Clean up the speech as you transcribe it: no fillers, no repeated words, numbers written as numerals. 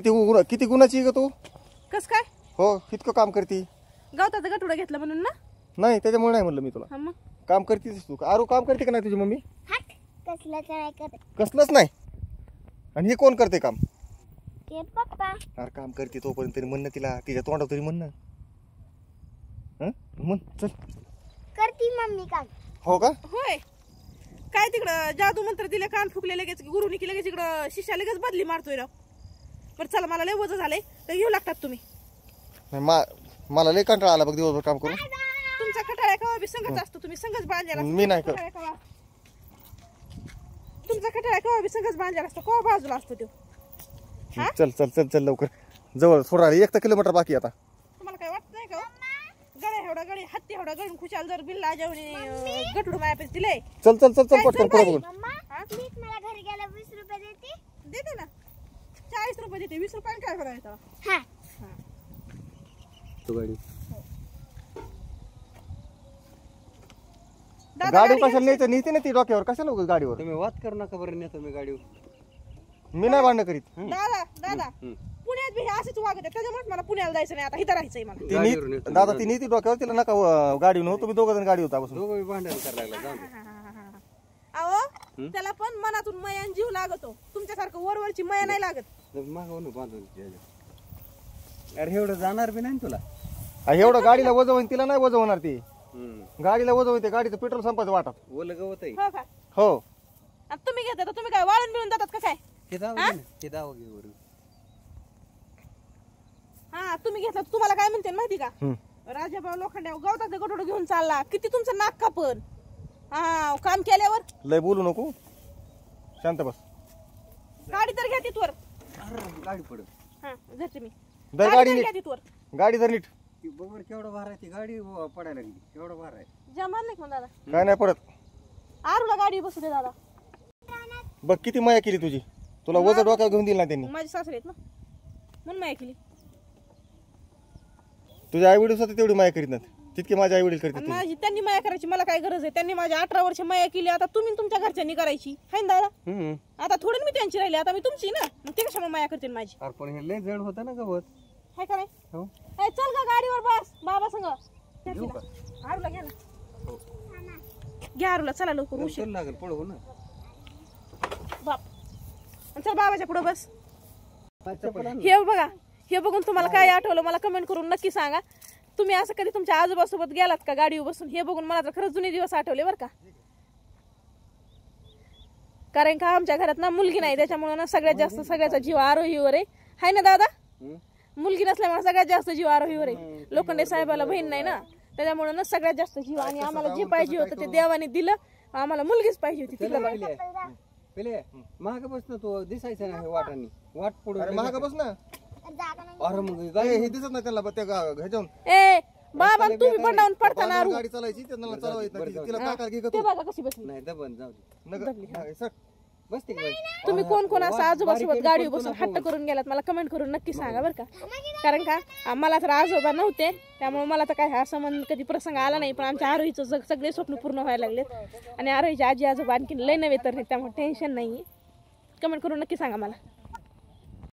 किती गुणाची आहे ग तू? कस काय? हो इतकं काम करती. गवताचं गटुडं घेतलं म्हणून ना? नाही त्याच्यामुळे नाही म्हणलं मी तुला. हा मग काम करतीस तू. आरू काम करते का नाही तुझी मम्मी? कसलं काय करत कसलंच नाही. आणि हे कोण करते काम? ते पप्पा. अरे काम करते तोपर्यंत तरी म्हणणं तिला, तिच्या तोंडावर तरी म्हणणं. म्हण चल. करती मम्मी काम. हो का? होय. काय तिकडं जादू मंत्र दिले, कान फुकले लगेच, गुरुनी की लगेच इकडं शिष्या लगेच बदली मारतोय राव. बरं चला, मला लय वजन झालंय तर घेऊ लागतात तुम्ही. मला लय कंटाळा आला बघ दिवसभर काम करून. तुमचा कटाळा कवा बी संगच असतो, तुम्ही संगच बांधायला. मी नाही कर. तुमचा कटाळा कवा बी संगच बांधायला असतो, कवा बाजूला असतो तो. चल चल चल चल लवकर. जवळ थोडा 1 किलोमीटर बाकी आता. तुम्हाला काय वाटत नाही का? गळे एवढा गळे, हत्ती एवढा गळून खुशाल जर बिल्ला जेवणी गटुड मायापेस दिले. चल चल चल चल पटकन पुढे बघून. मम्मा प्लीज मला घरी गेला 20 रुपये देते. देते ना. 40 रुपये देते, 20 रुपयाने काय करायचं? हा गाडी कशाला न्यायचं? नेते ना ती डोक्यावर. कशाला उगाच गाडीवर? तुम्ही वाद करू नका बरं. नेतो मी गाडीवर. मी नाही भांडण करीत. दादा दादा पुण्यात बी हे असेच वागत आहे, त्याच्यामुळे मला पुण्याला जायचं नाही, आता इथं राहायचंय मला. दादा ती नीती डोक्यावर, तिला नका गाडी नव्हतं. तुम्ही 2 जण गाडी होता बसून. दोघं भांडण करायला लागला. जाऊ दे. अहो त्याला पण मनातून मयान जीव लागतो. तुमच्यासारखं वरवरची मया नाही लागत. मागवून बांधून. अरे एवढं जाणार बी नाही तुला. एवढं गाडीला वजन होईल, तिला नाही वजन होणार. ती गाडीला वजन होते, गाडीचं पेट्रोल संपायचं वाटत. ओलं गवत आहे. हो का? हो. आता तुम्ही घेता तर तुम्ही काय वाळून मिळून जातात का काय? हे दाव घे वरून. हा तुम्ही घेतला तर तुम्हाला काय म्हणते माहिती का? राजाभाऊ लोखंड्या गवतात गटोड घेऊन चालला, किती तुमचं नाक कापन. हा काम केल्यावर लय बोलू नको, शांत बस. गाडी तर घ्या तिथवर. गाडी पडत. हा घेते मी. दर गाडी गाडी तर नीट. घ्या तिथवर. गाडी जर नीट. ती बरोबर केवढं भार आहे ती गाडी पडायला लागली. केवढं भार आहे. जमान नाही का दादा? काय नाही पडत. आरूला गाडी बसू दे दादा. बघ किती माया केली तुझी. तुला वजन डोक्यावर घेऊन दिला त्यांनी. माझे सासरे आहेत ना म्हणून माया केली. तुझ्या आई वडील सुद्धा तेवढी माया करीत नाही तितकी माझ्या आई वडील करतात. माझी त्यांनी माया करायची मला काय गरज आहे? त्यांनी माझ्या 18 वर्ष माया केली, आता तुम्ही तुमच्या घरच्यांनी करायची है ना दादा? आता थोडी मी त्यांची राहिली, आता मी तुमची ना, मग ते कशामुळे माया करतील माझी? अरे पण हे लय जड होतं ना गवत. है का नाही? हो. ए, चल का गाडीवर बस बाबा संग. आरूला घ्या ना. घ्या आरूला, चला लवकर उशीर लागेल. पडू ना बाप. चल बाबाच्या पुढे बस. हे बघा, हे बघून तुम्हाला काय आठवलं मला कमेंट करून नक्की सांगा. तुम्ही असं कधी तुमच्या आजोबासोबत गेलात का गाडीवर बसून? हे बघून मला तर खरंच जुने दिवस आठवले बरं का. कारण का आमच्या घरात ना मुलगी नाही, त्याच्यामुळे ना सगळ्यात जास्त सगळ्याचा जीव आरोहीवर आहे. हाय ना दादा? मुलगी नसल्यामुळे सगळ्यात जास्त जीव आरोहीवर आहे. लोखंडे साहेबाला बहीण नाही ना, त्याच्यामुळे ना सगळ्यात जास्त जीव. आणि आम्हाला जे पाहिजे होतं ते देवाने दिलं. आम्हाला मुलगीच पाहिजे होती. तिला पहिले महाग बस ना, तो दिसायचं नाही वाटांनी. वाट पडून महाग बस ना. अरे मग हे दिसत नाही त्याला ह्याच्यावर. ए बाबा तुम्ही पंडावून पडताना आरू. गाडी चालायची त्यांना चालवायची. तिला काका घे ते बघा कशी बसली. नाही दबन जाऊ दे. नका बसते का? तुम्ही कोण कोण असं आजोबासोबत गाडी बसून हट्ट करून गेलात मला कमेंट करून नक्की सांगा बरं का. कारण का मला तर आजोबा नव्हते, त्यामुळे मला तर काय असं म्हण कधी प्रसंग आला नाही. पण आमच्या आरोहीचं सगळे स्वप्न पूर्ण व्हायला लागलेत. आणि आरोहीचे आजी आजोबा आणखी लय नव्हे तर, त्यामुळे टेन्शन नाही. कमेंट करून नक्की सांगा मला.